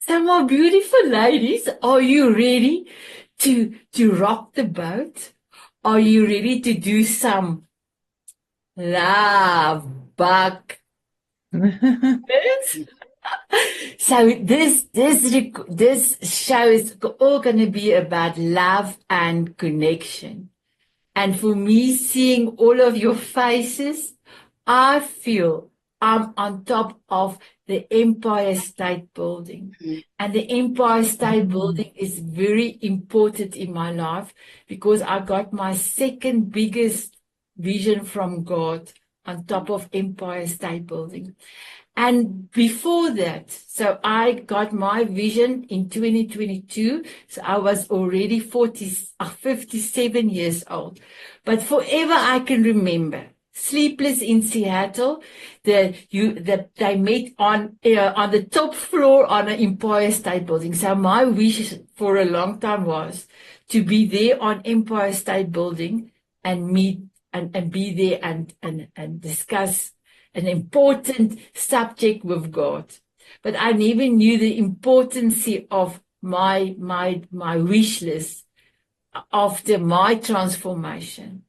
So my beautiful ladies, are you ready to rock the boat? Are you ready to do some love bug? So this show is all going to be about love and connection. And for me, seeing all of your faces, I feel I'm on top of the Empire State Building. And the Empire State Building is very important in my life because I got my second biggest vision from God on top of Empire State Building. And before that, so I got my vision in 2022. So I was already 57 years old. But forever I can remember, sleepless in Seattle, that they met on the top floor on an Empire State Building. So my wish for a long time was to be there on Empire State Building and meet and be there and discuss an important subject with God. But I never knew the importance of my wish list after my transformation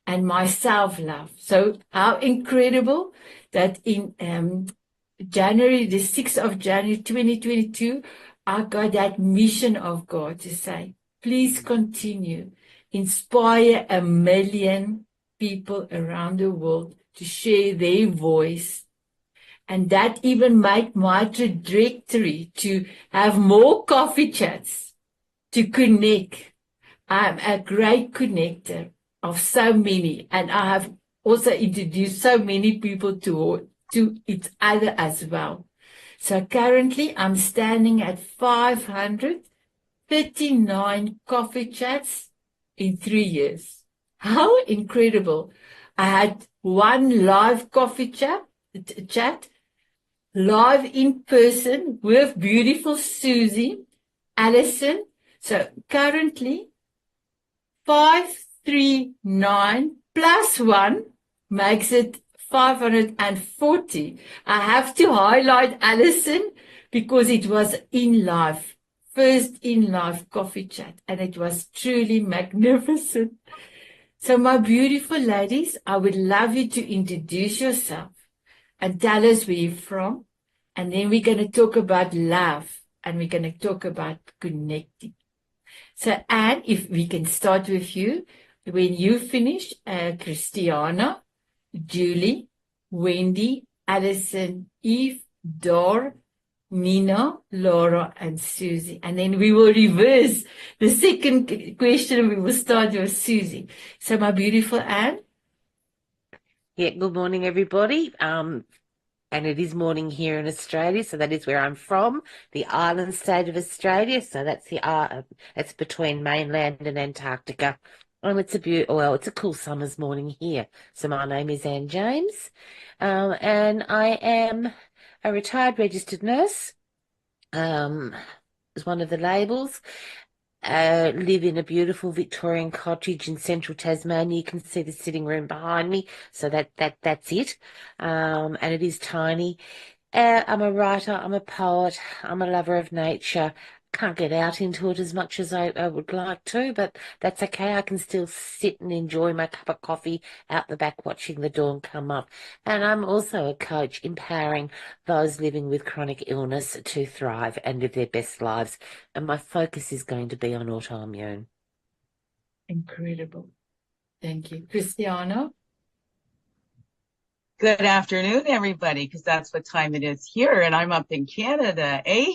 and my self-love. So how incredible that in January, the 6th of January, 2022, I got that mission of God to say, please continue, inspire 1 million people around the world to share their voice. And that even made my trajectory to have more coffee chats, to connect. I'm a great connector of so many, and I have also introduced so many people to each other as well. So currently I'm standing at 539 coffee chats in 3 years. How incredible. I had one live coffee chat, live in person with beautiful Susie, Allison. So currently 539 plus 1 makes it 540. I have to highlight Allison because it was in live, first in live coffee chat, and it was truly magnificent. So my beautiful ladies, I would love you to introduce yourself and tell us where you're from. And then we're going to talk about love and we're going to talk about connecting. So, Anne, if we can start with you. When you finish, Christiana, Julie, Wendy, Alison, Eve, Dor, Nina, Laura, and Susie. And then we will reverse the second question. We will start with Susie. So, my beautiful Anne. Yeah, good morning, everybody. And it is morning here in Australia, so that is where I'm from, the island state of Australia. So that's it's between mainland and Antarctica. It's a cool summer's morning here. So my name is Anne James, and I am a retired registered nurse. Is one of the labels. Live in a beautiful Victorian cottage in central Tasmania. You can see the sitting room behind me, so that's it. And it is tiny. I'm a writer, I'm a poet, I'm a lover of nature. Can't get out into it as much as I would like to, but that's okay. I can still sit and enjoy my cup of coffee out the back watching the dawn come up. And I'm also a coach empowering those living with chronic illness to thrive and live their best lives. And my focus is going to be on autoimmune. Incredible. Thank you. Christiana? Good afternoon, everybody, because that's what time it is here, and I'm up in Canada, eh?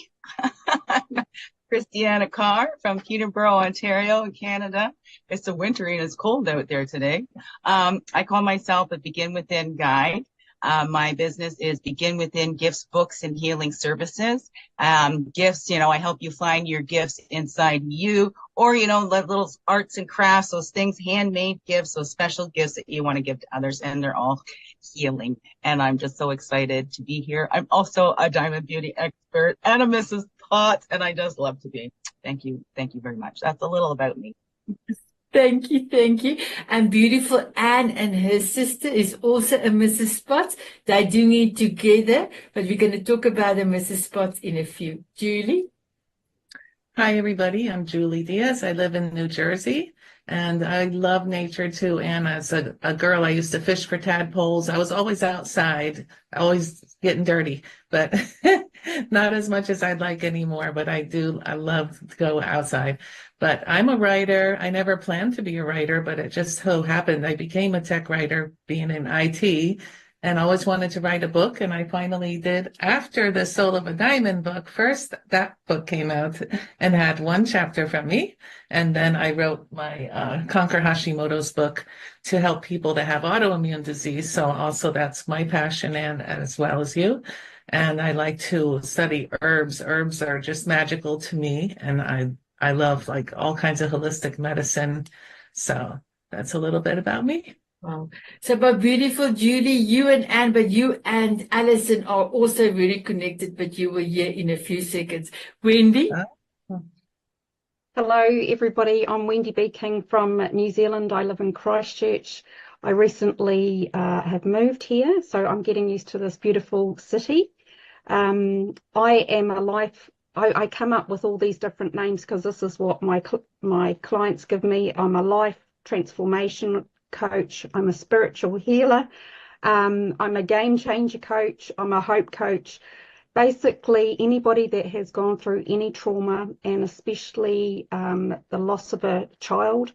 Christiana Carr from Peterborough, Ontario, in Canada. It's a wintry and it's cold out there today. I call myself a Begin Within guide. My business is Begin Within Gifts, Books, and Healing Services. Gifts, I help you find your gifts inside you, or, little arts and crafts, those things, handmade gifts, those special gifts that you want to give to others, and they're all healing. And I'm just so excited to be here. I'm also a Diamond Beauty Expert and a Mrs. Potts, and I just love to be. Thank you. Thank you very much. That's a little about me. Thank you, thank you. And beautiful Anne and her sister is also a Mrs. Spots. They're doing it together, but we're going to talk about the Mrs. Spots in a few. Julie? Hi, everybody. I'm Julie Diaz. I live in New Jersey, and I love nature too. And as a girl, I used to fish for tadpoles. I was always outside, always getting dirty, but not as much as I'd like anymore. But I love to go outside. But I'm a writer. I never planned to be a writer, but it just so happened I became a tech writer being in IT. And always wanted to write a book, and I finally did after the Soul of a Diamond book. First, that book came out and had one chapter from me, and then I wrote my Conquer Hashimoto's book to help people that have autoimmune disease. So also that's my passion, and as well as you. And I like to study herbs. Herbs are just magical to me, and I love like all kinds of holistic medicine. So that's a little bit about me. Wow. So, my beautiful Julie, you and Anne, but you and Alison are also very connected, but you will hear in a few seconds. Wendy? Hello, everybody. I'm Wendy B. King from New Zealand. I live in Christchurch. I recently have moved here, so I'm getting used to this beautiful city. I am I come up with all these different names because this is what my clients give me. I'm a life transformation coach. I'm a spiritual healer. I'm a game changer coach. I'm a hope coach. Basically, anybody that has gone through any trauma, and especially the loss of a child,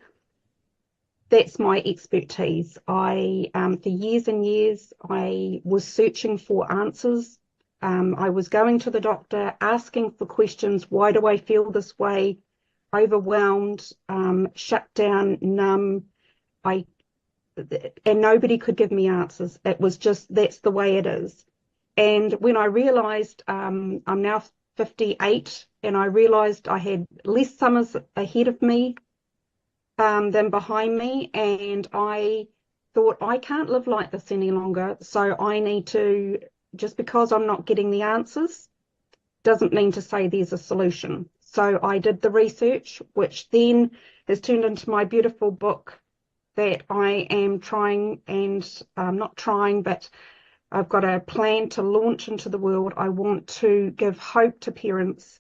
that's my expertise. For years and years, I was searching for answers. I was going to the doctor, asking for questions. Why do I feel this way? Overwhelmed, shut down, numb. And nobody could give me answers. It was just, that's the way it is. And when I realized, I'm now 58, and I realized I had less summers ahead of me than behind me. And I thought, I can't live like this any longer. So I need to, just because I'm not getting the answers, doesn't mean to say there's a solution. So I did the research, which then has turned into my beautiful book that I am trying, and not trying, but I've got a plan to launch into the world. I want to give hope to parents.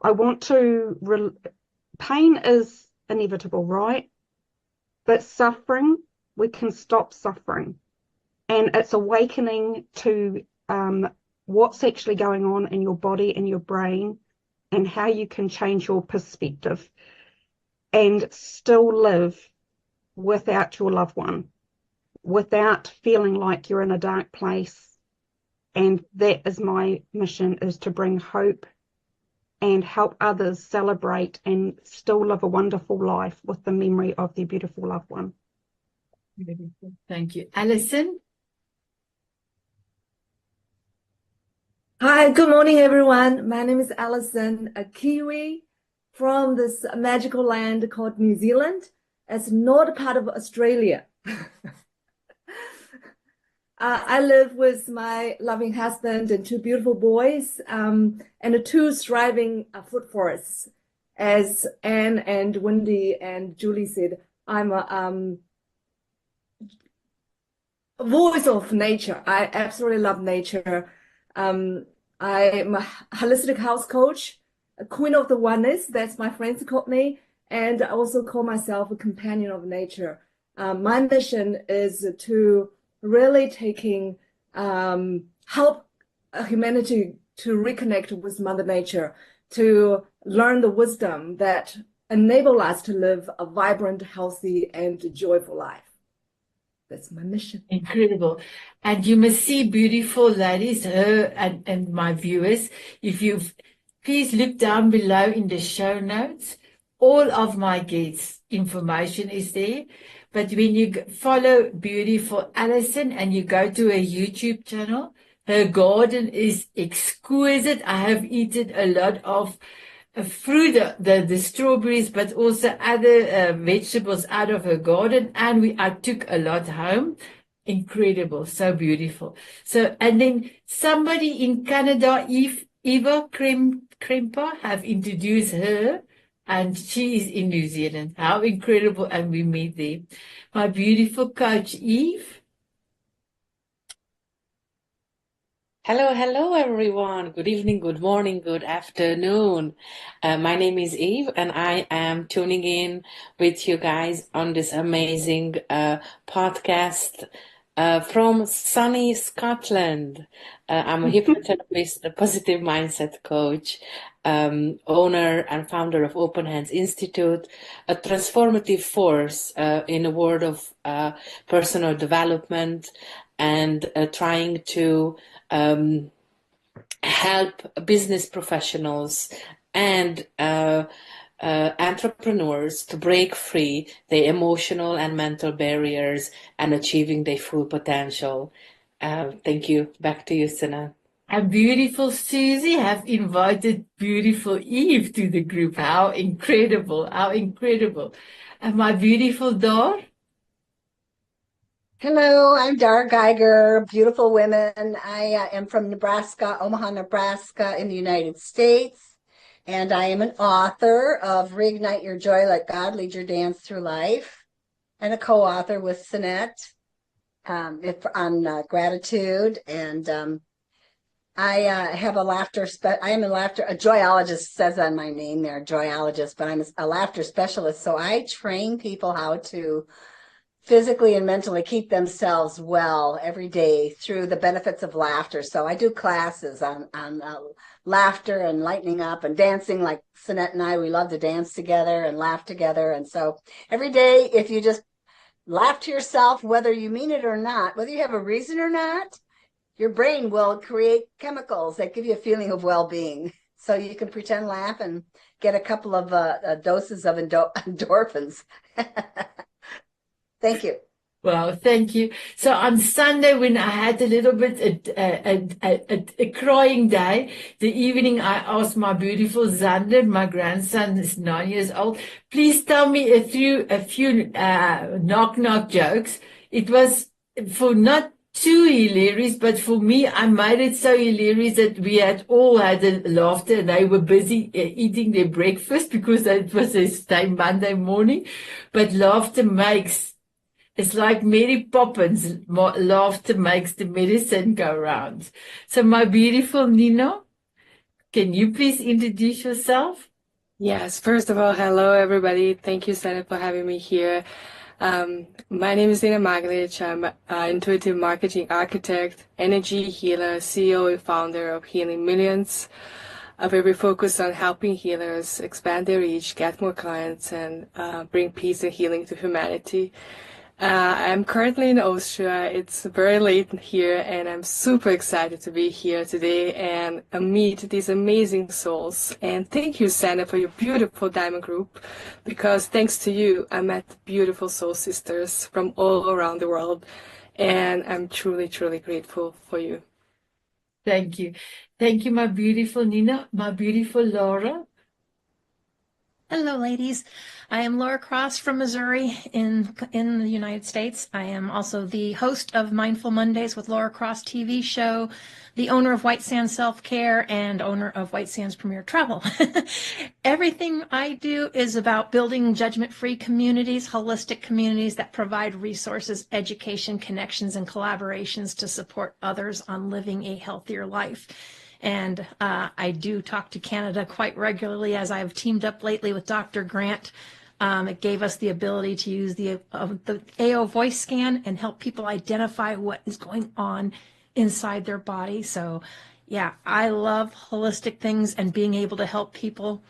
I want to, pain is inevitable, right? But suffering, we can stop suffering. And it's awakening to what's actually going on in your body and your brain, and how you can change your perspective and still live without your loved one, without feeling like you're in a dark place. And that is my mission, is to bring hope and help others celebrate and still live a wonderful life with the memory of their beautiful loved one. Thank you. Alison? Hi, good morning, everyone. My name is Alison, a Kiwi from this magical land called New Zealand. It's not part of Australia. I live with my loving husband and two beautiful boys, and the two thriving food forests. As Anne and Wendy and Julie said, I'm a voice of nature. I absolutely love nature. I'm a holistic health coach, a queen of the oneness. That's my friends called me. And I also call myself a companion of nature. My mission is to really help humanity to reconnect with Mother Nature, to learn the wisdom that enable us to live a vibrant, healthy, and joyful life. That's my mission. Incredible. And you must see, beautiful ladies, her and my viewers, if you've, please look down below in the show notes. All of my guests' information is there. But when you follow Beautiful Alison and you go to her YouTube channel, her garden is exquisite. I have eaten a lot of fruit, the strawberries, but also other vegetables out of her garden. And I took a lot home. Incredible. So beautiful. So, and then somebody in Canada, Eva Kremper, have introduced her and she is in New Zealand. How incredible, and we meet there. My beautiful coach, Eve. Hello, everyone. Good evening, good morning, good afternoon. My name is Eve, and I am tuning in with you guys on this amazing podcast from sunny Scotland. I'm a hypnotherapist, a positive mindset coach, owner and founder of Open Hands Institute, a transformative force in the world of personal development, and trying to help business professionals and entrepreneurs to break free their emotional and mental barriers and achieving their full potential. Thank you. Back to you, Sana. And beautiful Susie have invited beautiful Eve to the group. How incredible, how incredible. And my beautiful Dar. Hello, I'm Dar Geiger, beautiful women. I am from Nebraska, Omaha, Nebraska, in the United States, and I am an author of Reignite Your Joy, Let God Lead Your Dance Through Life, and a co-author with Sanet on gratitude. And I have a laughter. I am a laughter. A joyologist says on my name there, joyologist, but I'm a laughter specialist. So I train people how to physically and mentally keep themselves well every day through the benefits of laughter. So I do classes on laughter and lightening up and dancing. Like Sanet and I, we love to dance together and laugh together. And so every day, if you just laugh to yourself, whether you mean it or not, whether you have a reason or not, your brain will create chemicals that give you a feeling of well-being. So you can pretend laugh and get a couple of doses of endorphins. Thank you. Well, thank you. So on Sunday, when I had a little bit a crying day, the evening I asked my beautiful Zander, my grandson is 9 years old, please tell me a few knock jokes. It was for not too hilarious, but for me, I made it so hilarious that we had all had a laughter, and they were busy eating their breakfast because it was a Monday morning. But laughter it's like Mary Poppins, laughter makes the medicine go round. So my beautiful Nino, can you please introduce yourself? Yes, first of all, hello everybody. Thank you, Sanet, for having me here. My name is Nina Maglic. I'm an intuitive marketing architect, energy healer, CEO and founder of Healing Millions, where we focus on helping healers expand their reach, get more clients, and bring peace and healing to humanity. I'm currently in Austria. It's very late here, and I'm super excited to be here today and meet these amazing souls. And thank you, Santa, for your beautiful Diamond Group, because thanks to you, I met beautiful soul sisters from all around the world, and I'm truly, truly grateful for you. Thank you. Thank you, my beautiful Nina, my beautiful Laura. Hello, ladies. I am Laura Cross from Missouri in the United States. I am also the host of Mindful Mondays with Laura Cross TV show, the owner of White Sands Self-Care, and owner of White Sands Premier Travel. Everything I do is about building judgment-free communities, holistic communities that provide resources, education, connections, and collaborations to support others on living a healthier life. And I do talk to Canada quite regularly, as I've teamed up lately with Dr. Grant. It gave us the ability to use the AO voice scan and help people identify what is going on inside their body. So yeah, I love holistic things and being able to help people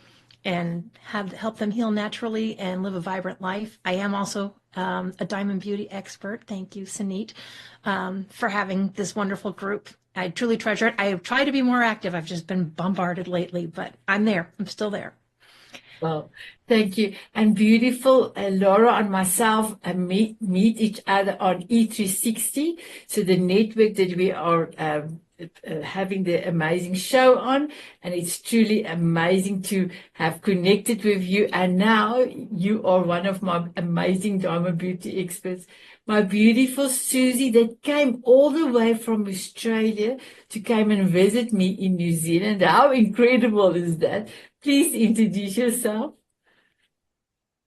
and help them heal naturally and live a vibrant life. I am also a Diamond Beauty expert. Thank you, Sanet, for having this wonderful group. I truly treasure it. I have tried to be more active. I've just been bombarded lately, but I'm there. I'm still there. Well, thank you. And beautiful Laura and myself meet each other on E360. So the network that we are having the amazing show on, and it's truly amazing to have connected with you. And now you are one of my amazing Diamond Beauty experts. My beautiful Susie that came all the way from Australia to come and visit me in New Zealand. How incredible is that? Please introduce yourself.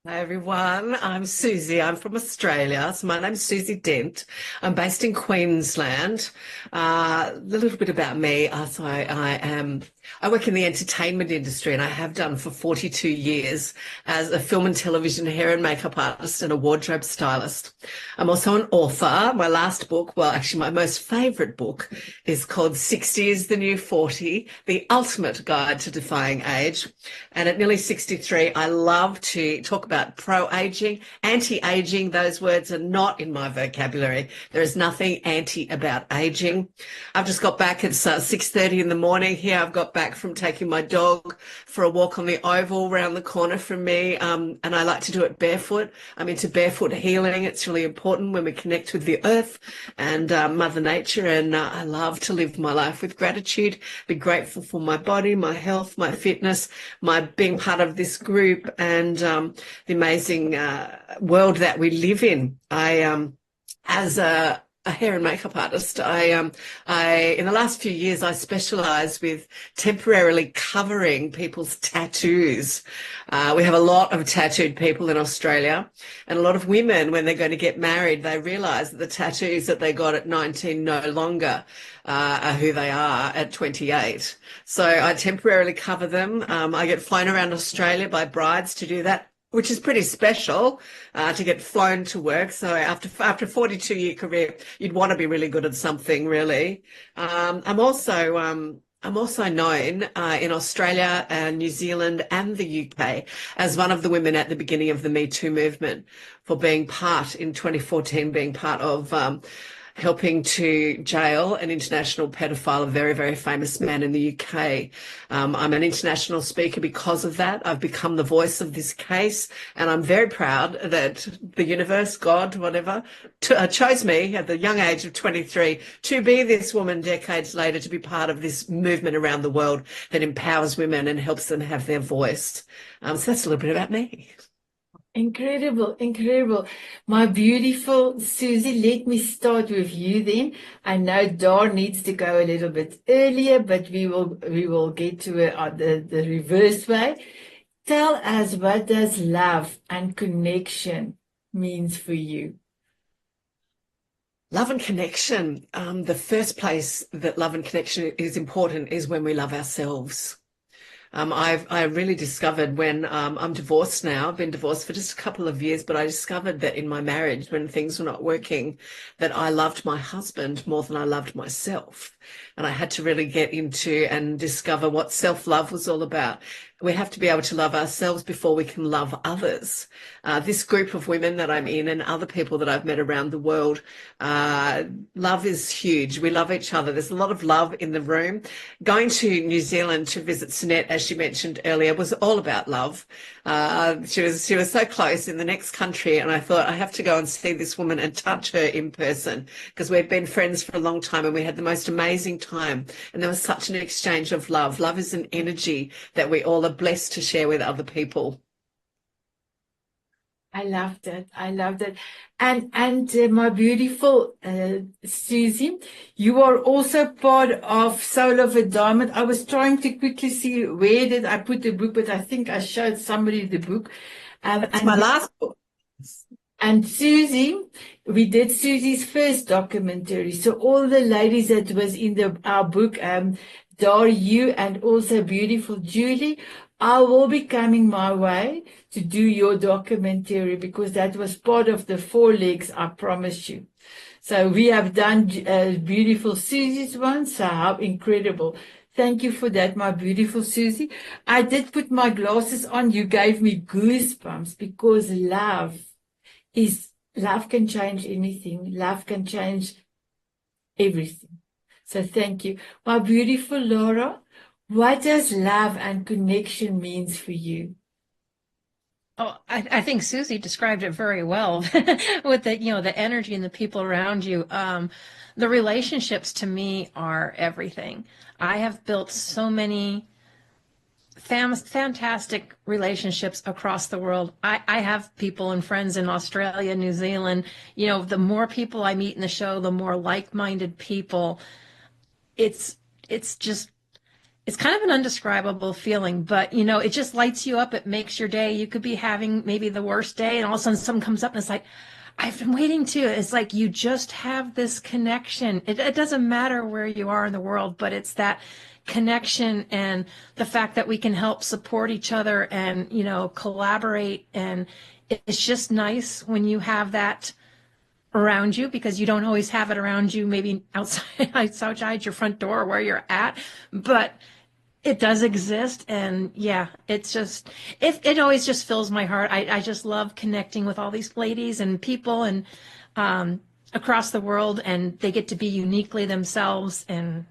Hi everyone, I'm Susie. I'm from Australia. So my name's Susie Dent. I'm based in Queensland. A little bit about me. I work in the entertainment industry and I have done for 42 years as a film and television hair and makeup artist and a wardrobe stylist. I'm also an author. My last book, well, actually my most favorite book is called 60 is the New 40, The Ultimate Guide to Defying Age. And at nearly 63, I love to talk about pro-aging, anti-aging. Those words are not in my vocabulary. There is nothing anti about aging. I've just got back. It's 6:30 in the morning here. I've got back from taking my dog for a walk on the oval around the corner from me. And I like to do it barefoot. I'm into barefoot healing. It's really important when we connect with the earth and Mother Nature. And I love to live my life with gratitude, be grateful for my body, my health, my fitness, my being part of this group and the amazing world that we live in. As a hair and makeup artist, in the last few years, I specialize with temporarily covering people's tattoos. We have a lot of tattooed people in Australia, and a lot of women, when they're going to get married, they realize that the tattoos that they got at 19 no longer are who they are at 28. So I temporarily cover them. I get flown around Australia by brides to do that, which is pretty special to get flown to work. So after a 42-year career, you'd want to be really good at something, really. I'm also known in Australia and New Zealand and the UK as one of the women at the beginning of the Me Too movement for being part, in 2014, being part of helping to jail an international pedophile, a very, very famous man in the UK. I'm an international speaker because of that. I've become the voice of this case, and I'm very proud that the universe, God, whatever, chose me at the young age of 23 to be this woman decades later, to be part of this movement around the world that empowers women and helps them have their voice. So that's a little bit about me. Incredible, incredible. My beautiful Susie, let me start with you then. I know Dar needs to go a little bit earlier, but we will get to the reverse way. Tell us, what does love and connection means for you? Love and connection. The first place that love and connection is important is when we love ourselves. I really discovered when I'm divorced now. I've been divorced for just a couple of years, but I discovered that in my marriage, when things were not working, that I loved my husband more than I loved myself. And I had to really get into and discover what self-love was all about. We have to be able to love ourselves before we can love others. This group of women that I'm in and other people that I've met around the world, love is huge. We love each other. There's a lot of love in the room. Going to New Zealand to visit Sanet, as she mentioned earlier, was all about love. She was so close in the next country, and I thought, I have to go and see this woman and touch her in person, because we've been friends for a long time and we had the most amazing time. And there was such an exchange of love. Love is an energy that we all are blessed to share with other people. I loved it. I loved it. And my beautiful Susie, you are also part of Soul of a Diamond. I was trying to quickly see where did I put the book, but I think I showed somebody the book. That's my last book. And Susie, we did Susie's first documentary. So all the ladies that was in our book, Dar, you, and also beautiful Julie, I will be coming my way to do your documentary, because that was part of the 4 legs, I promise you. So we have done beautiful Susie's one. So how incredible. Thank you for that, my beautiful Susie. I did put my glasses on. You gave me goosebumps, because love can change anything. Love can change everything. So thank you. My beautiful Laura, what does love and connection means for you? Oh, I think Susie described it very well with the energy and the people around you. The relationships to me are everything. I have built so many fantastic relationships across the world. I have people and friends in Australia, New Zealand. The more people I meet in the show, the more like-minded people. It's just it's kind of an undescribable feeling, but you know, it just lights you up. It makes your day. You could be having maybe the worst day, and all of a sudden something comes up and it's like, I've been waiting to. It's like you just have this connection. It doesn't matter where you are in the world, but it's that connection and the fact that we can help support each other and, you know, collaborate. And it's just nice when you have that around you, because you don't always have it around you, maybe outside your front door where you're at, but it does exist. And yeah, it's just, it always just fills my heart. I just love connecting with all these ladies and people and across the world, and they get to be uniquely themselves, and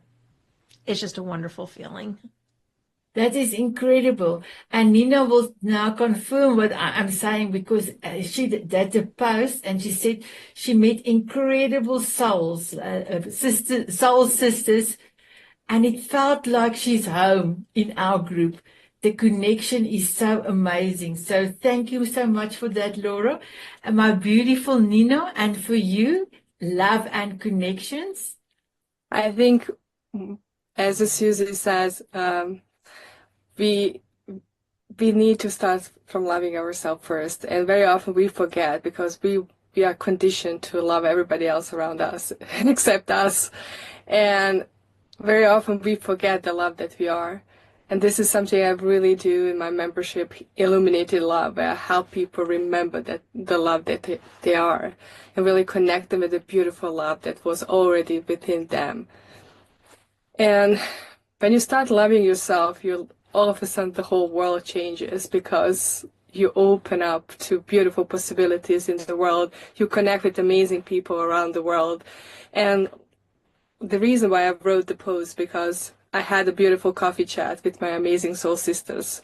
it's just a wonderful feeling. That is incredible. And Nina will now confirm what I'm saying, because she did a post and she said she met incredible souls, soul sisters, and it felt like she's home in our group. The connection is so amazing. So thank you so much for that, Laura. And my beautiful Nina, and for you, love and connections. I think, as Susie says, we need to start from loving ourselves first, and very often we forget, because we are conditioned to love everybody else around us except us, and very often we forget the love that we are. And this is something I really do in my membership, Illuminated Love, where I help people remember that the love that they are, and really connect them with the beautiful love that was already within them. And when you start loving yourself, all of a sudden the whole world changes, because you open up to beautiful possibilities in the world. You connect with amazing people around the world. And the reason why I wrote the post, because I had a beautiful coffee chat with my amazing soul sisters.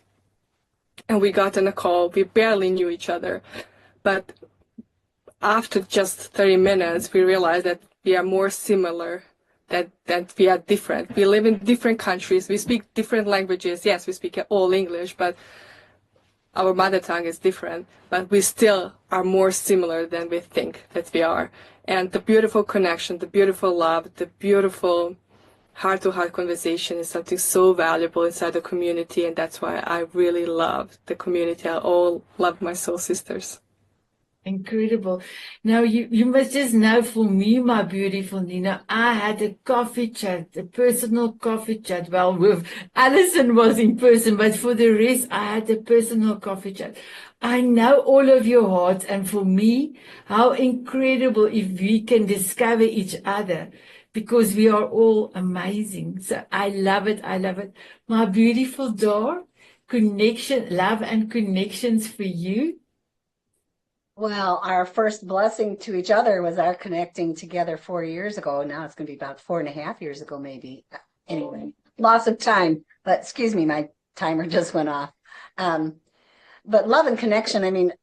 And we got on a call. We barely knew each other. But after just 30 minutes, we realized that we are more similar, that we are different. We live in different countries. We speak different languages. Yes, we speak all English, but our mother tongue is different. But we still are more similar than we think that we are. And the beautiful connection, the beautiful love, the beautiful heart-to-heart conversation is something so valuable inside the community, and that's why I really love the community. I all love my soul sisters. Incredible. Now, you must just know, for me, my beautiful Nina, I had a coffee chat, a personal coffee chat. Well, with Alison was in person, but for the rest, I had a personal coffee chat. I know all of your hearts, and for me, how incredible if we can discover each other, because we are all amazing. So I love it. I love it. My beautiful Dar, connection, love and connections for you. Well, our first blessing to each other was our connecting together 4 years ago. Now it's going to be about 4.5 years ago, maybe. Anyway, loss of time. But excuse me, my timer just went off. But love and connection, I mean,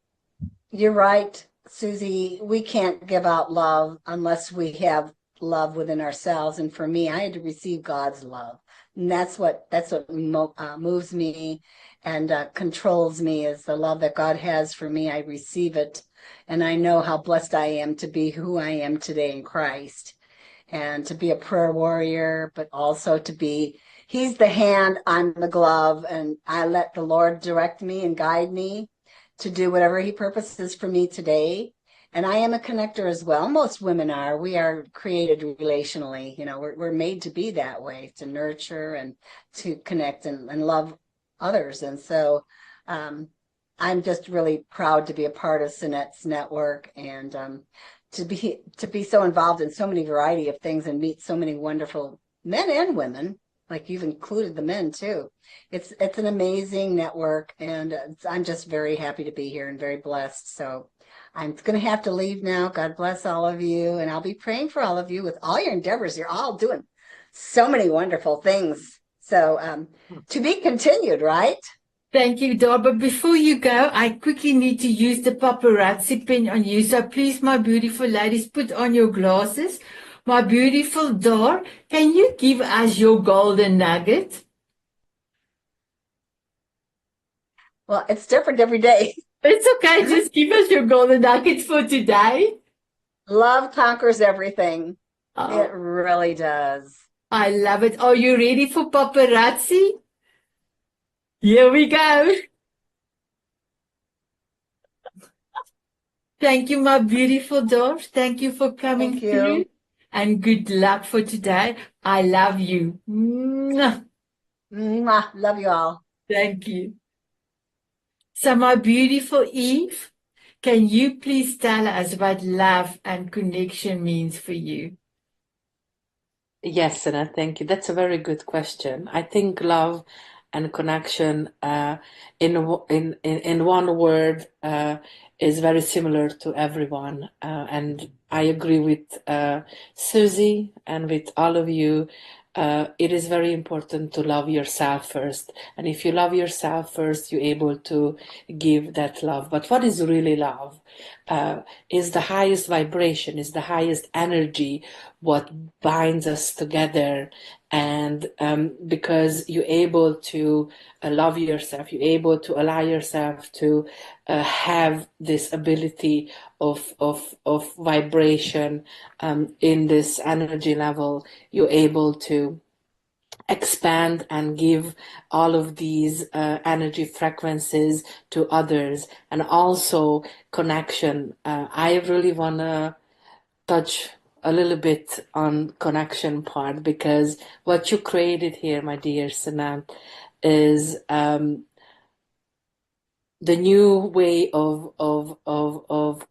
you're right, Susie. We can't give out love unless we have love within ourselves. And for me, I had to receive God's love. And that's what moves me and controls me, is the love that God has for me. I receive it. And I know how blessed I am to be who I am today in Christ, and to be a prayer warrior, but also to be, He's the hand, I'm the glove, and I let the Lord direct me and guide me to do whatever He purposes for me today. And I am a connector as well. Most women are. We are created relationally. You know, we're made to be that way, to nurture and to connect and love others. And so I'm just really proud to be a part of Sanet's network, and to be so involved in so many variety of things and meet so many wonderful men and women. Like, you've included the men too. It's an amazing network, and I'm just very happy to be here and very blessed. So I'm going to have to leave now. God bless all of you, and I'll be praying for all of you with all your endeavors. You're all doing so many wonderful things. So to be continued, right? Thank you, Dar. But before you go, I quickly need to use the paparazzi pin on you. So please, my beautiful ladies, put on your glasses. My beautiful Dar, can you give us your golden nugget? Well, it's different every day. It's okay. Just give us your golden nugget for today. Love conquers everything. Oh. It really does. I love it. Are you ready for paparazzi? Here we go. Thank you, my beautiful Dorf. Thank you for coming Thank through. you. And good luck for today. I love you. Mwah. Mwah. Love you all. Thank you. So, my beautiful Eve, can you please tell us what love and connection means for you? Yes, Sanet, thank you. That's a very good question. I think love and connection in one word is very similar to everyone. And I agree with Susie and with all of you. It is very important to love yourself first. And if you love yourself first, you're able to give that love. But what is really love? Is the highest vibration, is the highest energy, what binds us together. And because you're able to love yourself, you're able to allow yourself to have this ability of vibration in this energy level, you're able to expand and give all of these energy frequencies to others, and also connection. I really want to touch a little bit on connection part, because what you created here, my dear Sanet, is the new way of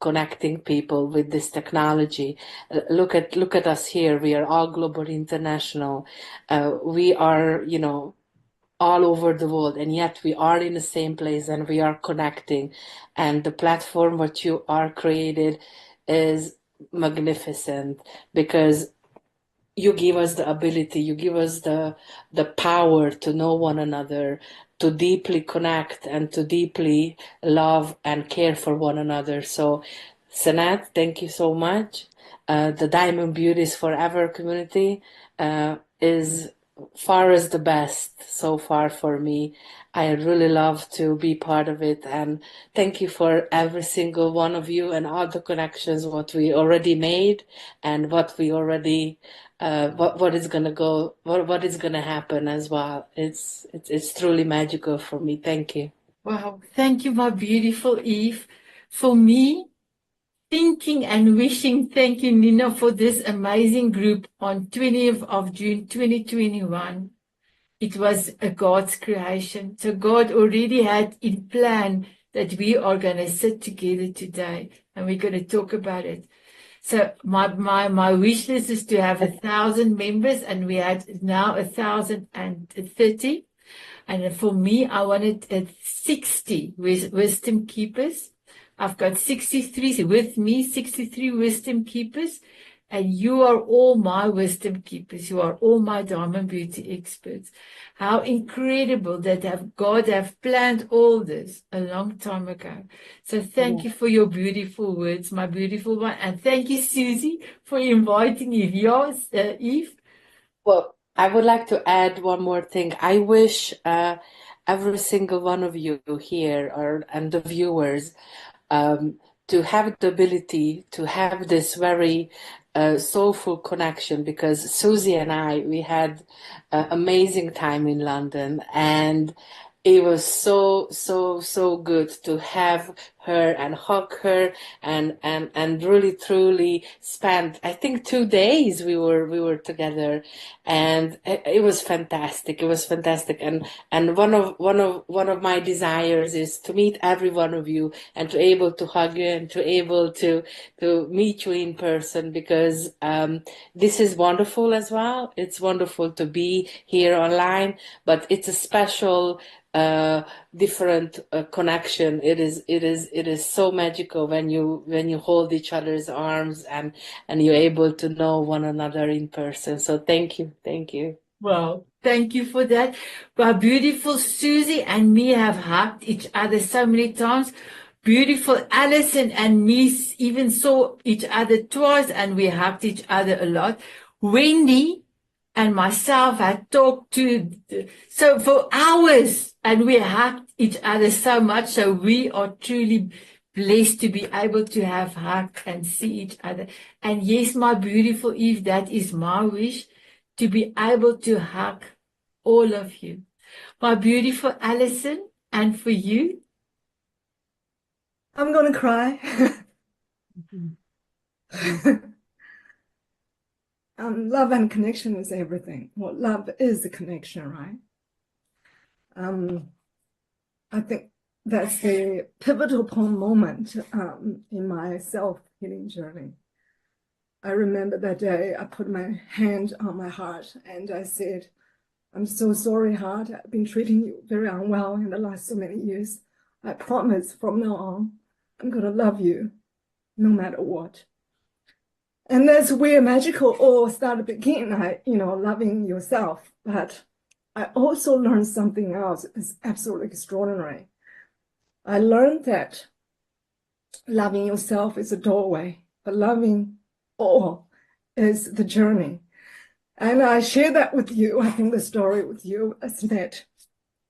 connecting people with this technology. Look at us here. We are all global, international. We are, all over the world, and yet we are in the same place and we are connecting. And the platform what you are created is magnificent, because you give us the ability, you give us the power to know one another, to deeply connect and to deeply love and care for one another. So, Sanet, thank you so much. The Diamond Beauties Forever community is far as the best so far for me. I really love to be part of it, and thank you for every single one of you and all the connections what we already made and what we already what is gonna go, what is gonna happen as well. It's truly magical for me. Thank you. Wow. Thank you, my beautiful Eve. For me, thinking and wishing, thank you, Nina, for this amazing group on 20th of June 2021. It was a God's creation. So God already had in plan that we are going to sit together today and we're going to talk about it. So my wish list is to have 1,000 members, and we had now 1,030. And for me, I wanted 60 wisdom keepers. I've got 63 with me, 63 wisdom keepers. And you are all my wisdom keepers. You are all my Diamond Beauty experts. How incredible that God have planned all this a long time ago. So thank you for your beautiful words, my beautiful one. And thank you, Susie, for inviting me. Yours, Eve. Well, I would like to add one more thing. I wish every single one of you here and the viewers to have the ability to have this very soulful connection, because Susie and we had an amazing time in London, and it was so good to have her and hug her and really truly spend, I think, 2 days we were together, and it was fantastic. It was fantastic, and one of my desires is to meet every one of you and to able to hug you and to able to meet you in person, because this is wonderful as well. It's wonderful to be here online, but it's a special different connection. It is so magical when you hold each other's arms and you're able to know one another in person. So thank you. Well, thank you for that. Well, beautiful Susie and me have hugged each other so many times. Beautiful Alison and me even saw each other twice, and we hugged each other a lot. Wendy and myself had talked so for hours, and we hugged each other so much. So we are truly blessed to be able to have hugged and see each other. And yes, my beautiful Eve, that is my wish, to be able to hug all of you. My beautiful Alison, and for you? I'm gonna cry. Love and connection is everything. Well, love is a connection, right? I think that's the pivotal moment in my self-healing journey. I remember that day I put my hand on my heart and I said, I'm so sorry, heart. I've been treating you very unwell in the last so many years. I promise from now on, I'm going to love you no matter what. And that's where magical all started to begin, loving yourself. But I also learned something else. It's absolutely extraordinary. I learned that loving yourself is a doorway, but loving all is the journey. And I share that with you. I think the story with you is that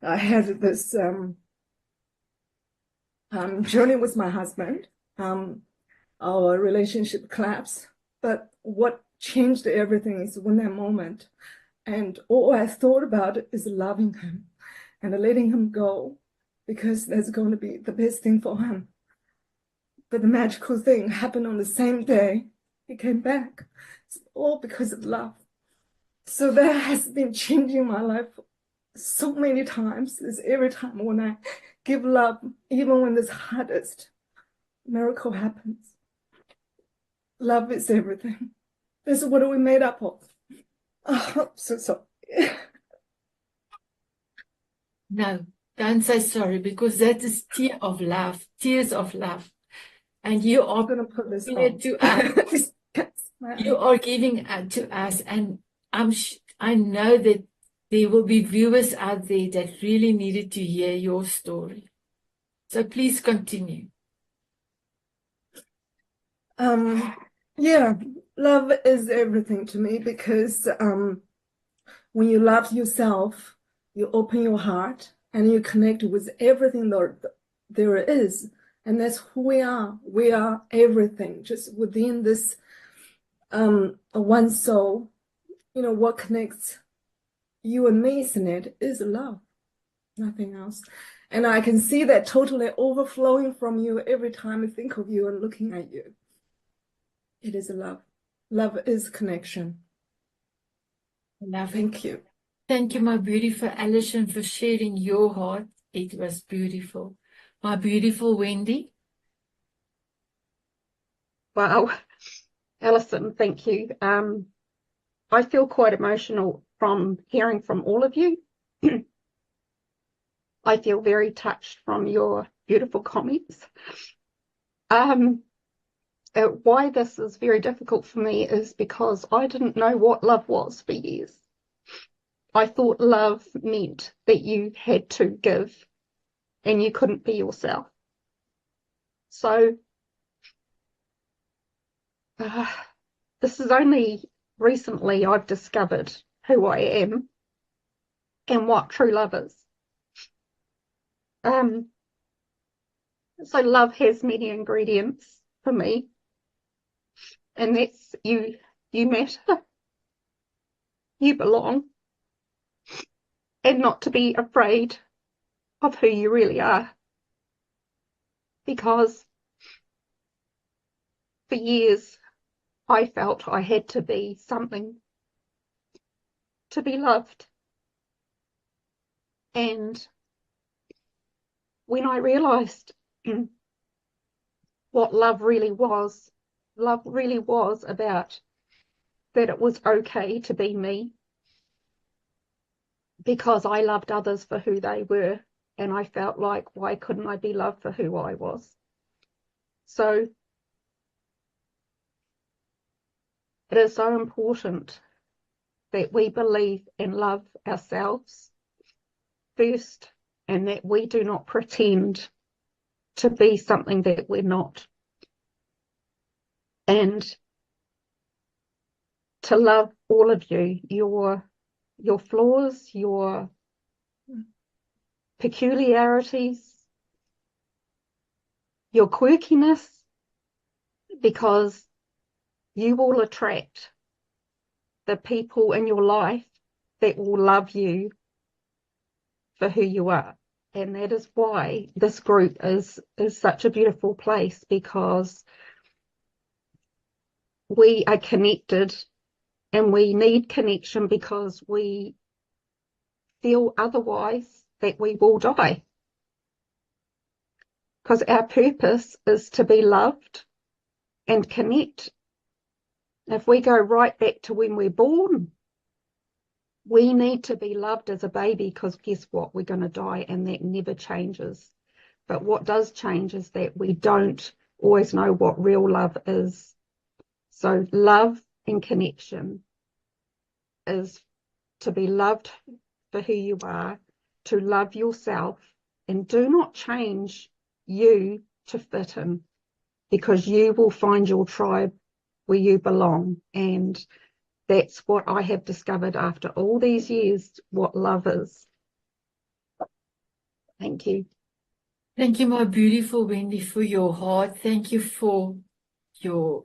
I had this journey with my husband. Our relationship collapsed. But what changed everything is when that moment. And all I thought about is loving him and letting him go, because that's going to be the best thing for him. But the magical thing happened on the same day. He came back. It's all because of love. So that has been changing my life so many times. Is every time when I give love, even when it's hardest, miracle happens. Love is everything. This is what we made up of. Oh, I'm so sorry. No, don't say sorry, because that is tears of love. And you are going to put this giving on. it to us. You are giving it to us. And I know that there will be viewers out there that really needed to hear your story. So please continue. Yeah, love is everything to me, because when you love yourself, you open your heart and you connect with everything there is. And that's who we are. We are everything, just within this one soul. What connects you and me, Sanet, is love, nothing else. And I can see that totally overflowing from you every time I think of you and looking at you. It is love. Love is connection. Love. Thank you. Thank you, my beautiful Alison, for sharing your heart. It was beautiful. My beautiful Wendy. Wow, Alison, thank you. I feel quite emotional from hearing from all of you. I feel very touched from your beautiful comments. Why this is very difficult for me is because I didn't know what love was for years. I thought love meant that you had to give and you couldn't be yourself. So this is only recently I've discovered who I am and what true love is. So love has many ingredients for me, and that's you matter, you belong, and not to be afraid of who you really are. Because for years I felt I had to be something to be loved. And when I realized what love really was about that it was okay to be me, because I loved others for who they were, and I felt like, why couldn't I be loved for who I was? So it is so important that we believe and love ourselves first, and that we do not pretend to be something that we're not. And to love all of you, your flaws, your peculiarities, your quirkiness, because you will attract the people in your life that will love you for who you are. And that is why this group is such a beautiful place, because we are connected, and we need connection because we feel otherwise that we will die. Because our purpose is to be loved and connect. If we go right back to when we're born, we need to be loved as a baby, because guess what? We're going to die, and that never changes. But what does change is that we don't always know what real love is. So love and connection is to be loved for who you are, to love yourself, and do not change you to fit in, because you will find your tribe where you belong. And that's what I have discovered after all these years, what love is. Thank you. Thank you, my beautiful Wendy, for your heart. Thank you for your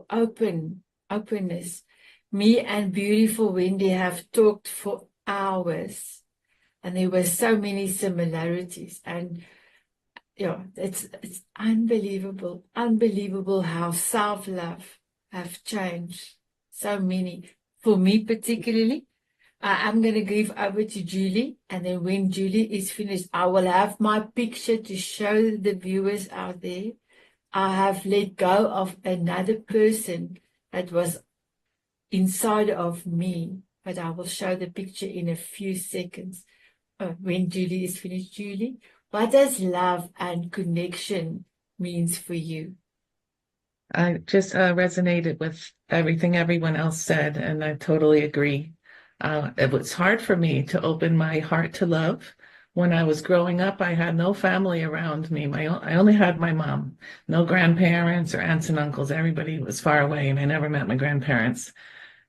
openness. Me and beautiful Wendy have talked for hours, and there were so many similarities. And yeah, it's unbelievable how self-love have changed so many. For me particularly, I'm going to give over to Julie, and then when Julie is finished, I will have my picture to show the viewers out there. I have let go of another person that was inside of me, but I will show the picture in a few seconds when Julie is finished. Julie, what does love and connection means for you? I just resonated with everything everyone else said, and I totally agree. It was hard for me to open my heart to love. When I was growing up, I had no family around me. I only had my mom, no grandparents or aunts and uncles. Everybody was far away, and I never met my grandparents.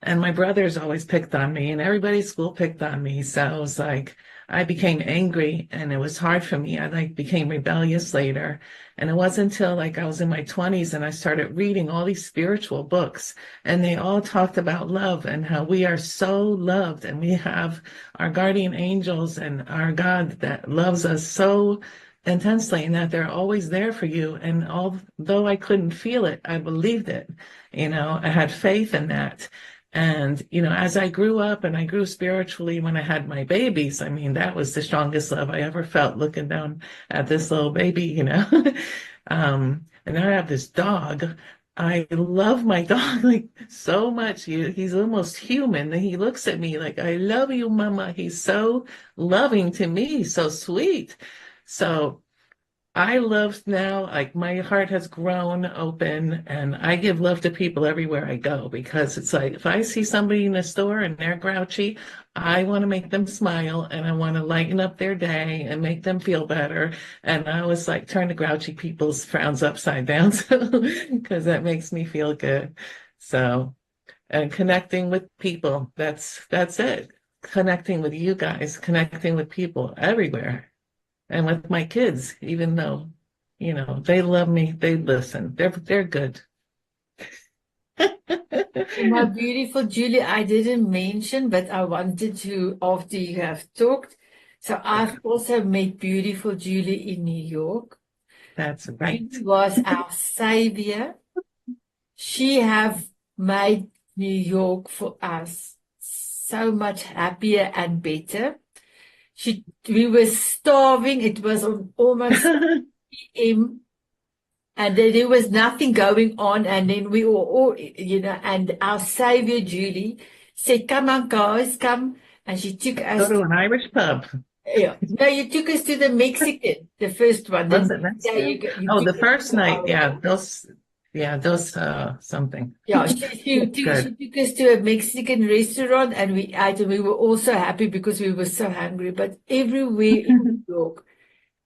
And my brothers always picked on me, and everybody at school picked on me. So it was like I became angry, and it was hard for me. I became rebellious later. And it wasn't until I was in my 20s and I started reading all these spiritual books, and they all talked about love and how we are so loved, and we have our guardian angels and our God that loves us so intensely, and that they're always there for you. And although I couldn't feel it, I believed it. I had faith in that. And, as I grew up and I grew spiritually when I had my babies, that was the strongest love I ever felt, looking down at this little baby, and now I have this dog. I love my dog so much. He's almost human. He looks at me like, I love you, Mama. He's so loving to me, so sweet. So I love now, my heart has grown open, and I give love to people everywhere I go, because it's like, if I see somebody in a store and they're grouchy, I want to make them smile, and I want to lighten up their day and make them feel better. And I always turn the grouchy people's frowns upside down, because that makes me feel good. So, and connecting with people, that's it. Connecting with you guys, connecting with people everywhere. And with my kids, even though, they love me, they listen, they're good. My beautiful Julie, I didn't mention, but I wanted to after you have talked. So I've also met beautiful Julie in New York. That's right. She was our savior. She have made New York for us so much happier and better. We were starving. It was almost p.m. and there was nothing going on. And then we were all, and our savior, Julie, said, come on, guys, come. And she took us Go to an Irish pub. Yeah. No, you took us to the Mexican, the first one. Was Then it Mexican? The took us first to night. our Those something. Yeah, she took us to a Mexican restaurant, and we ate, and we were also happy because we were so hungry. But everywhere in New York,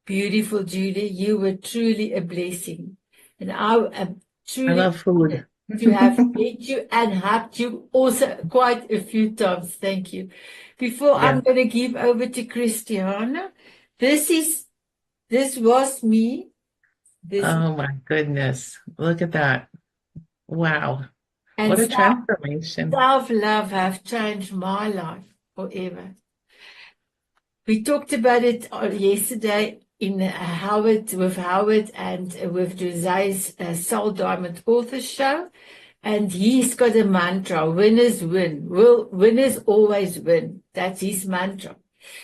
beautiful Julie, you were truly a blessing. And I am truly I love food. to have met you and hugged you also quite a few times. Thank you. Before I'm going to give over to Christiana, this was me. Oh my goodness. Look at that. Wow. And What a transformation. self-love have changed my life forever. We talked about it yesterday in with Howard and with Jose's Soul Diamond Author Show. And he's got a mantra, winners win. Winners always win. That's his mantra.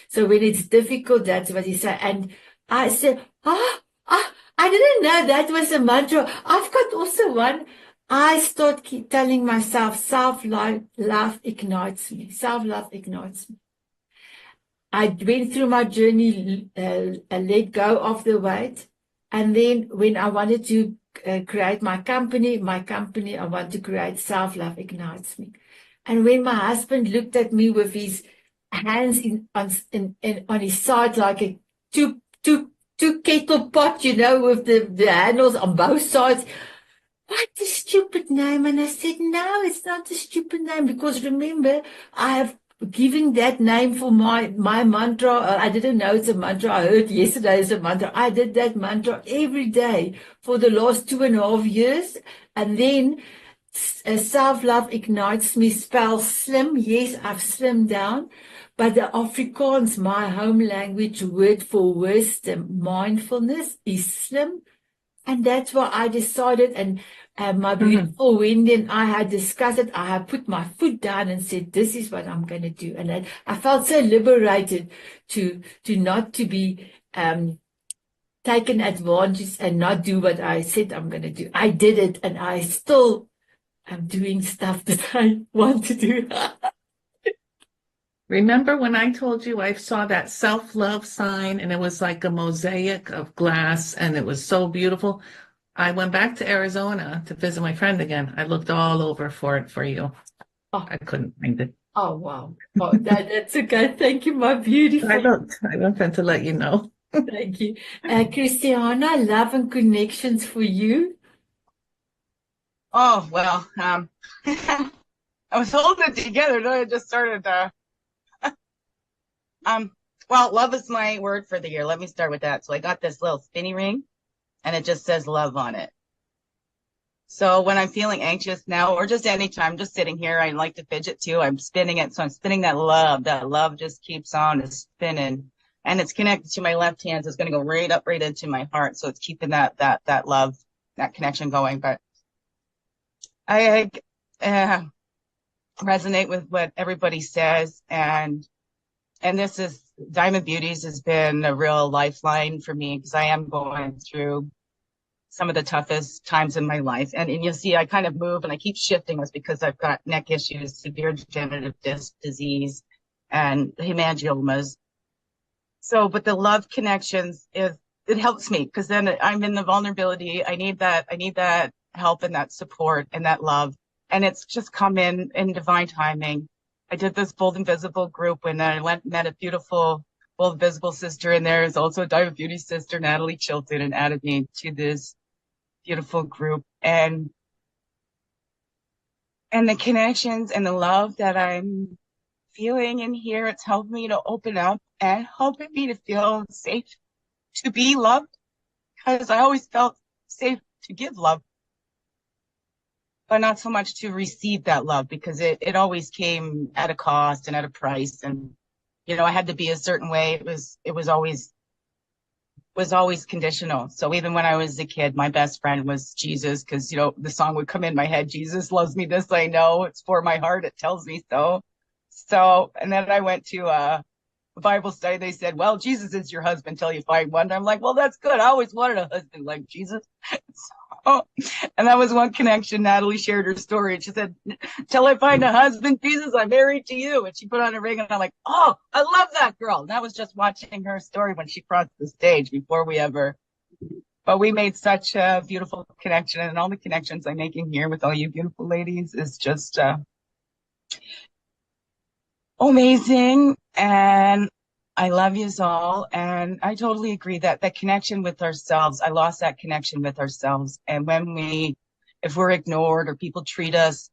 So when it's difficult, that's what he said. And I said, I didn't know that was a mantra. I've got also one. I keep telling myself, self-love ignites me. Self-love ignites me. I went through my journey, let go of the weight. And then when I wanted to create my company, I want to create self-love ignites me. And when my husband looked at me with his hands on his side, like a two kettle pot, with the handles on both sides, what a stupid name. And I said, no, it's not a stupid name, because remember, I have given that name for my mantra. I didn't know it's a mantra. I heard yesterday it's a mantra. I did that mantra every day for the last 2.5 years. And then self-love ignites me spells slim. Yes, I've slimmed down. But the Afrikaans, my home language word for wisdom, mindfulness, is slim. And that's why I decided, and my beautiful Wendy and I had discussed it. I had put my foot down and said, this is what I'm going to do. And I felt so liberated to not to be taken advantage and not do what I said I'm going to do. I did it, and I still am doing stuff that I want to do. Remember when I told you I saw that self-love sign and it was like a mosaic of glass and it was so beautiful? I went back to Arizona to visit my friend again. I looked all over for it for you. Oh. I couldn't find it. Oh, wow. Oh, that's okay. Thank you, my beautiful. I wanted to let you know. Thank you. Christiana, love and connections for you. Oh, well, I was holding it together. Then I just started, well, love is my word for the year. Let me start with that. So I got this little spinny ring, and it just says love on it. So when I'm feeling anxious now, or just anytime, just sitting here, I like to fidget too. I'm spinning it. So I'm spinning that love. That love just keeps on spinning, and it's connected to my left hand. So it's going to go right up, right into my heart. So it's keeping that love, that connection going. But I resonate with what everybody says. And this is, Diamond Beauties has been a real lifeline for me, because I am going through some of the toughest times in my life. And you'll see I kind of move and I keep shifting. It's because I've got neck issues, severe degenerative disc disease, and hemangiomas. So, but the love connections it helps me, because then I'm in the vulnerability. I need that help and that support and that love. And it's just come in divine timing. I did this Bold Invisible group, and then I met a beautiful Bold Invisible sister, and there's also a Diamond Beauty sister, Natalie Chilton, and added me to this beautiful group. And the connections and the love that I'm feeling in here, it's helped me to open up and helping me to feel safe to be loved, because I always felt safe to give love, but not so much to receive that love, because it always came at a cost and at a price. And, I had to be a certain way. It was always conditional. So even when I was a kid, my best friend was Jesus, because, the song would come in my head, Jesus loves me, this I know, it's for my heart, it tells me so. So, and then I went to a Bible study. They said, well, Jesus is your husband till you find one. And I'm like, well, that's good. I always wanted a husband like Jesus. And that was one connection. Natalie shared her story, and she said, till I find a husband, Jesus, I'm married to you. And she put on a ring, and I'm like, oh, I love that girl. And that was just watching her story when she crossed the stage before but we made such a beautiful connection. And all the connections I'm making here with all you beautiful ladies is just amazing. And I love yous all. And I totally agree that connection with ourselves, I lost that connection with ourselves. And if we're ignored or people treat us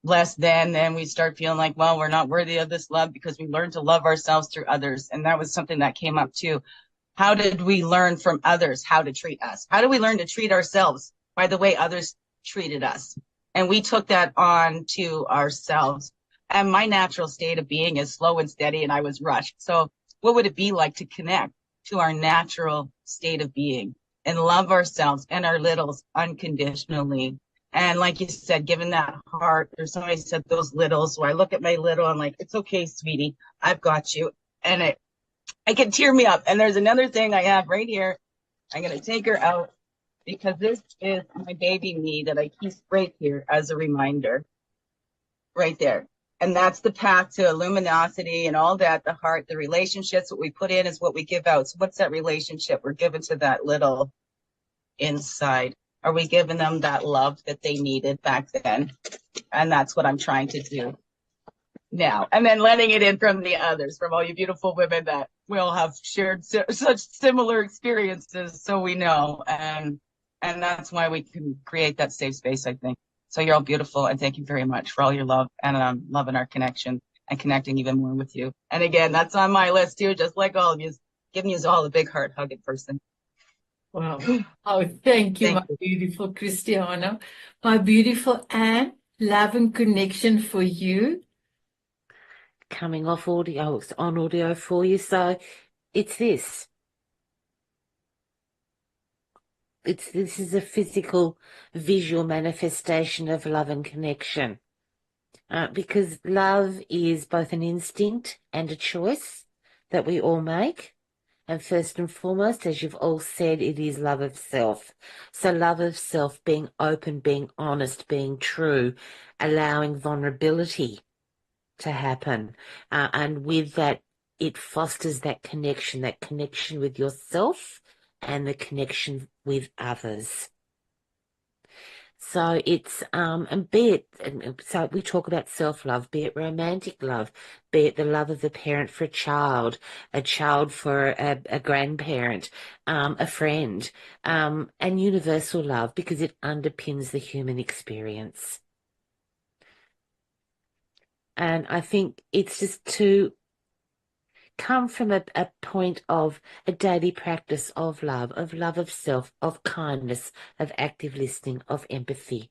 less than, then we start feeling like, well, we're not worthy of this love, because we learned to love ourselves through others. And that was something that came up too. How did we learn from others how to treat us? How do we learn to treat ourselves by the way others treated us? And we took that on to ourselves. And my natural state of being is slow and steady, and I was rushed. So what would it be like to connect to our natural state of being and love ourselves and our littles unconditionally? And like you said, given that heart, there's somebody said those littles. So I look at my little, I'm like, it's okay, sweetie, I've got you. And it can tear me up. And there's another thing I have right here. I'm going to take her out because this is my baby me that I keep right here as a reminder, right there. And that's the path to luminosity and all that, the heart, the relationships, what we put in is what we give out. So what's that relationship we're giving to that little inside? Are we giving them that love that they needed back then? And that's what I'm trying to do now. And then letting it in from the others, from all you beautiful women that we all have shared such similar experiences, so we know. And that's why we can create that safe space, I think. So you're all beautiful, and thank you very much for all your love, and I'm loving our connection and connecting even more with you. And again, that's on my list too, just like all of you, giving you all a big heart hug in person. Wow. Oh, thank you, Thank my beautiful Christiana. My beautiful Anne, love and connection for you. Coming off audio, it's on audio for you. So it's this. This is a physical, visual manifestation of love and connection. Because love is both an instinct and a choice that we all make. And first and foremost, as you've all said, it is love of self. So love of self, being open, being honest, being true, allowing vulnerability to happen. And with that, it fosters that connection with yourself and the connection with others. So it's, and be it, so we talk about self-love, be it romantic love, be it the love of the parent for a child for a grandparent, a friend, and universal love, because it underpins the human experience. And I think it's just to come from a point of a daily practice of love of self, of kindness, of active listening, of empathy.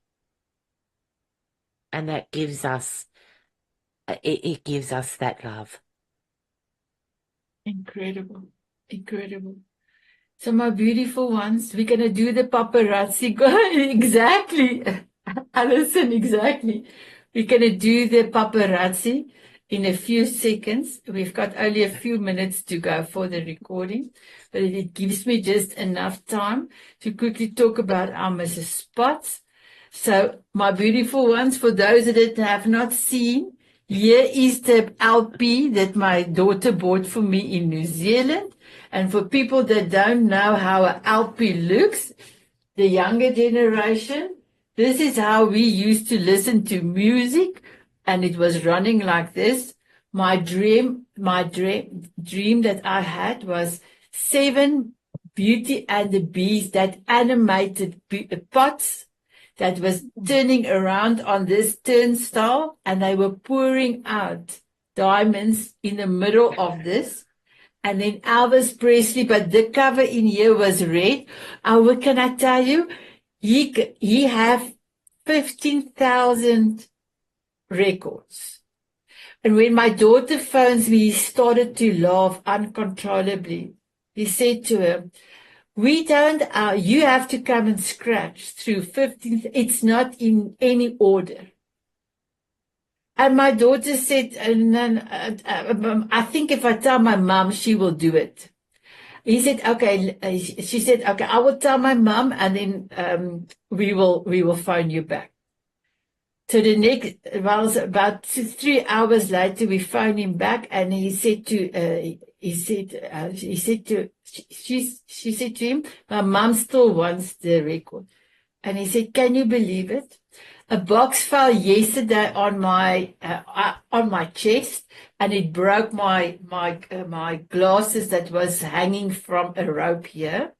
And that gives us, it gives us that love. Incredible. Incredible. So my beautiful ones, we're going to do the paparazzi. Exactly. Alison, exactly. We're going to do the paparazzi in a few seconds. We've got only a few minutes to go for the recording, but it gives me just enough time to quickly talk about our Mrs. Spots. So my beautiful ones, for those that have not seen, here is the LP that my daughter bought for me in New Zealand. And for people that don't know how an LP looks, the younger generation, this is how we used to listen to music, and it was running like this. My dream that I had was 7 Beauty and the Beast, that animated pots that was turning around on this turnstile, and they were pouring out diamonds in the middle of this. And then Elvis Presley, but the cover in here was red. What can I tell you? He have 15,000 records. And when my daughter phones me, he started to laugh uncontrollably. He said to her, "We don't, you have to come and scratch through 15, it's not in any order." And my daughter said, "I think if I tell my mom, she will do it." He said, "Okay." She said, "Okay, I will tell my mom, and then we will phone you back." So the next, well, about 3 hours later, we phoned him back, and he said she said to him, "My mom still wants the record." And he said, "Can you believe it? A box fell yesterday on my chest, and it broke my glasses that was hanging from a rope here.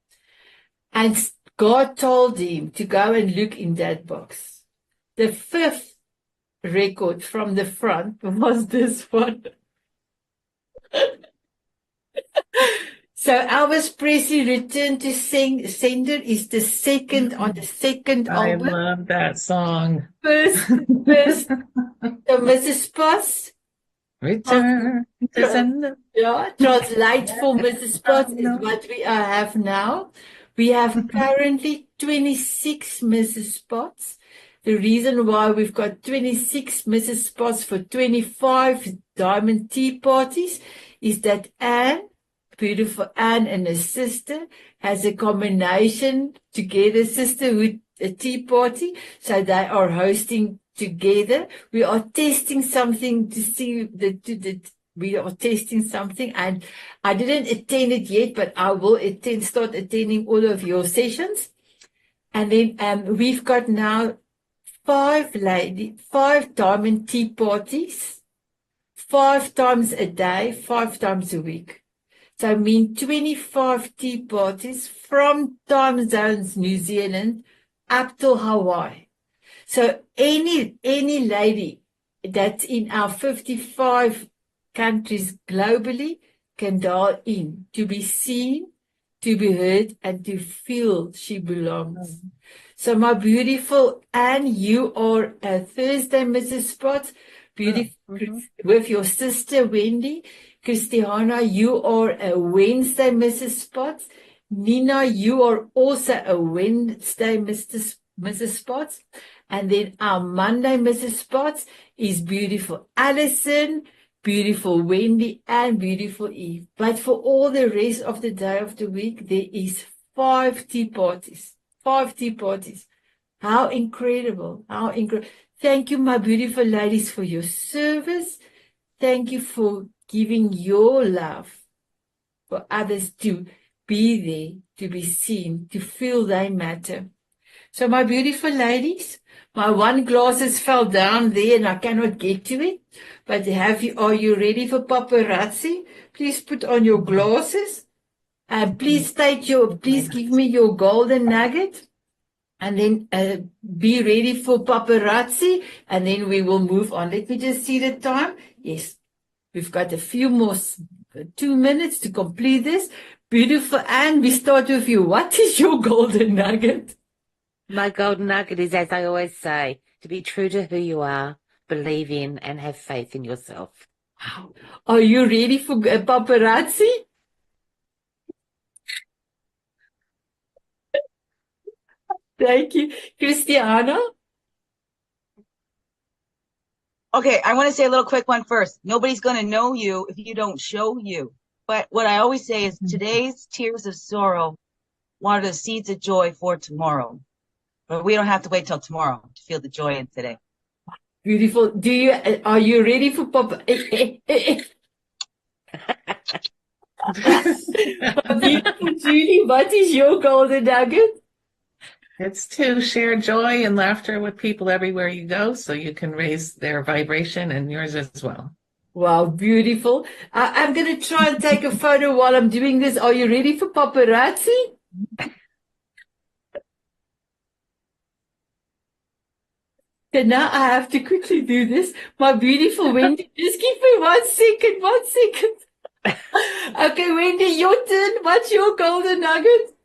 And God told him to go and look in that box. The 5th record from the front was this one." So Elvis Presley Return to Sender is the second on the second I album. love that song. First, so Mrs. Potts. Return to sender. Yeah, translate for Mrs. Potts is what we have now. We have currently 26 Mrs. Potts. The reason why we've got 26 Mrs. Potts for 25 diamond tea parties is that Anne, beautiful Anne and her sister, has a combination together, sisterhood, a tea party. So they are hosting together. We are testing something to see we are testing something, and I didn't attend it yet, but I will start attending all of your sessions. And then we've got now 5 diamond tea parties, 5 times a day, 5 times a week. So I mean 25 tea parties from time zones, New Zealand, up to Hawaii. So any lady that's in our 55 countries globally can dial in to be seen, to be heard, and to feel she belongs. So my beautiful Anne, you are a Thursday Mrs. Potts, beautiful with your sister Wendy. Christiana, you are a Wednesday Mrs. Potts. Nina, you are also a Wednesday Mrs. Potts. And then our Monday Mrs. Potts is beautiful Alison, beautiful Wendy, and beautiful Eve. But for all the rest of the day of the week, there is 5 tea parties. 5 tea parties. How incredible. How incredible. Thank you, my beautiful ladies, for your service. Thank you for giving your love for others to be there, to be seen, to feel they matter. So my beautiful ladies, my one glasses fell down there and I cannot get to it. But are you ready for paparazzi? Please put on your glasses. Please give me your golden nugget. And then be ready for paparazzi. And then we will move on. Let me just see the time. Yes, we've got a few more, 2 minutes to complete this. Beautiful Anne, we start with you. What is your golden nugget? My golden nugget is, as I always say, to be true to who you are, believe in, and have faith in yourself. Wow. Are you ready for paparazzi? Thank you. Christiana? Okay, I want to say a little quick one first. Nobody's going to know you if you don't show you. But what I always say is today's tears of sorrow water the seeds of joy for tomorrow. But we don't have to wait till tomorrow to feel the joy in today. Beautiful. Are you ready for Papa? Beautiful Julie, what is your golden nugget? It's to share joy and laughter with people everywhere you go so you can raise their vibration and yours as well. Wow, beautiful. I'm going to try and take a photo while I'm doing this. Are you ready for paparazzi? So now I have to quickly do this. My beautiful Wendy, just give me 1 second, 1 second. Okay, Wendy, your turn. What's your golden nugget?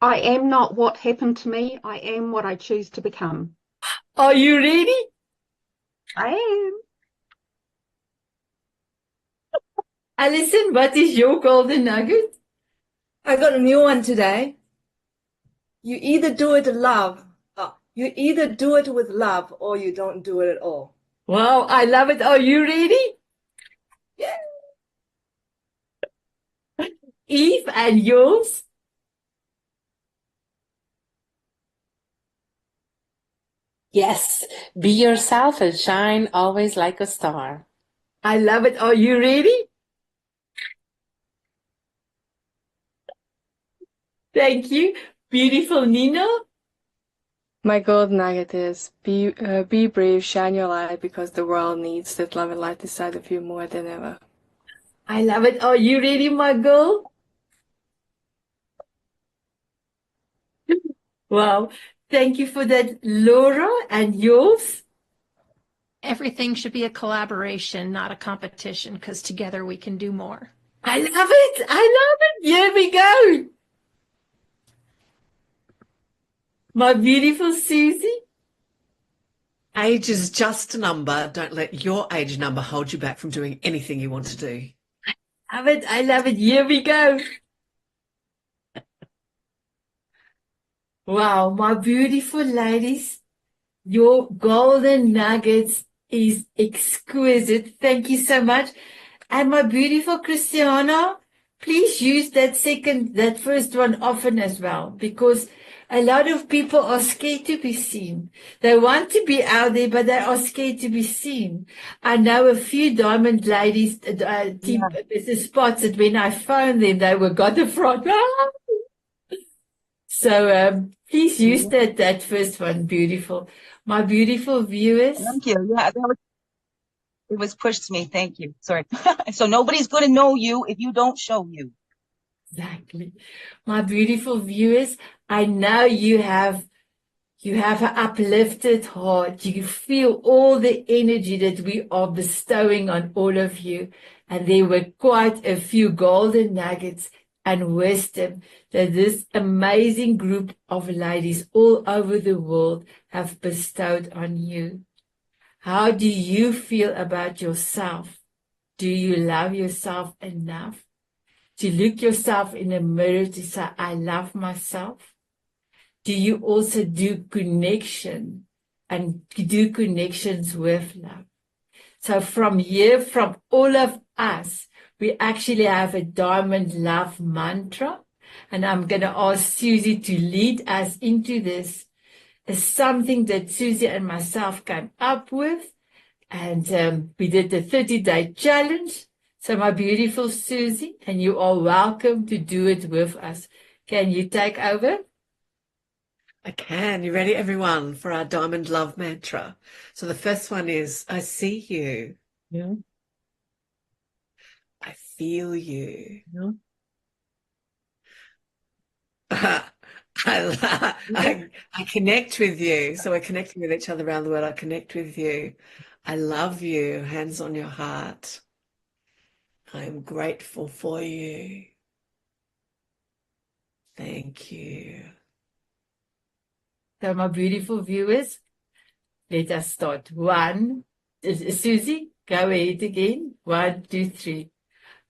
I am not what happened to me. I am what I choose to become. Are you ready? I am. Alison, what is your golden nugget? I got a new one today. You either do it with love or you don't do it at all. Wow, I love it. Are you ready? Yeah. Eve, and yours? Yes, be yourself and shine always like a star. I love it. Are you ready? Thank you. Beautiful Nina. My golden nugget is be brave, shine your light because the world needs that love and light inside of you more than ever. I love it. Are you ready, my girl? Wow. Thank you for that, Laura. And yours? Everything should be a collaboration, not a competition, because together we can do more. I love it. I love it. Here we go. My beautiful Susie. Age is just a number. Don't let your age number hold you back from doing anything you want to do. Love it. I love it. Here we go. Wow, my beautiful ladies, your golden nuggets is exquisite. Thank you so much. And my beautiful Christiana, please use that first one often as well, because a lot of people are scared to be seen. They want to be out there, but they are scared to be seen. I know a few diamond ladies, business spots that when I phoned them, they were got the front. So please use that first one. Beautiful. My beautiful viewers. Thank you. Yeah, it was pushed to me. Thank you. Sorry. So nobody's going to know you if you don't show you. Exactly. My beautiful viewers, I know you have an uplifted heart. You feel all the energy that we are bestowing on all of you. And there were quite a few golden nuggets and wisdom that this amazing group of ladies all over the world have bestowed on you. How do you feel about yourself? Do you love yourself enough to look yourself in the mirror to say, I love myself? Do you also do connection and do connections with love? So from here, from all of us, we actually have a diamond love mantra. And I'm going to ask Susie to lead us into this. It's something that Susie and myself came up with. And we did the 30-day challenge. So my beautiful Susie, and you are welcome to do it with us. Can you take over? I can. You ready, everyone, for our diamond love mantra? So the first one is, I see you. Yeah. I feel you. Yeah. I connect with you. So we're connecting with each other around the world. I connect with you. I love you. Hands on your heart. I am grateful for you. Thank you. So my beautiful viewers, let us start. One, Susie, go ahead again. 1, 2, 3.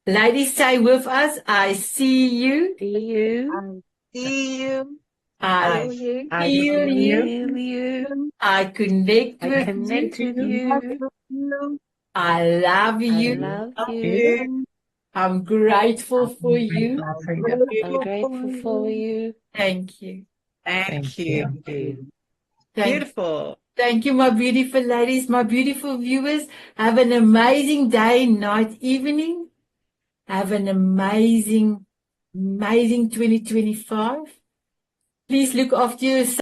Ladies, say with us, I see you. See you. I see you. I you. I feel you. feel you. I connect I with connect you. with you. I love I you. love you. I'm grateful for you. I'm grateful for you. Thank you. Thank you. Beautiful. Thank you, my beautiful ladies, my beautiful viewers. Have an amazing day, night, evening. Have an amazing 2025. Please look after yourself.